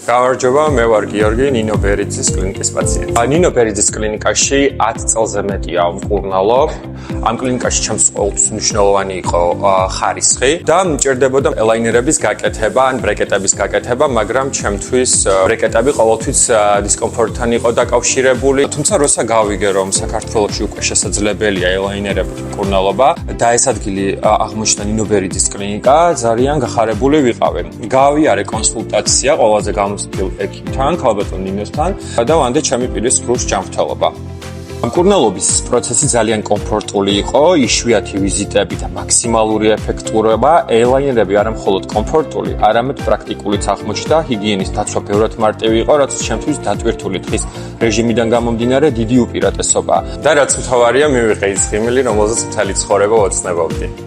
გამარჯობა, მე ვარ გიორგი, ნინო ბერიძის კლინიკის პაციენტი. ნინო ბერიძის კლინიკაში 10 წელზე მეტია ვმკურნალობ. ამ კლინიკაში ჩემს ყოველთვის მნიშვნელოვანი იყო ხარისხი და მჭირდებოდა ელაინერების გაკეთება ან ბრეკეტების გაკეთება, მაგრამ ჩემთვის ბრეკეტები ყოველთვის დისკომფორტთან იყო დაკავშირებული. თუმცა როცა გავიგე, რომ საქართველოში უკვე შესაძლებელია ელაინერებით მკურნალობა, და ეს ადგილი აღმოჩნდა ნინო ბერიძის კლინიკა, ძალიან გახარებული ვიყავი. გავიარე კონსულტაცია ყველაზე გამოცდილ ექიმთან, ქალბატონ ნინოსთან და ვამდე ჩემი პირის სრულ ჯანმრთელობა. მკურნალობის პროცესი ძალიან კომფორტული იყო, იშვიათი ვიზიტები და მაქსიმალური ეფექტურობა. ელაინერები არა მხოლოდ კომფორტული, არამედ პრაქტიკულიც აღმოჩნდა, ჰიგიენის დაცვა ბევრად მარტივი იყო, რაც ჩემთვის დატვირთული დღის რეჟიმიდან გამომდინარე დიდი უპირატესობაა. და რაც მთავარია, მივიღე ის ღიმილი, რომელზეც მთელი ცხოვრება ოცნებობდი.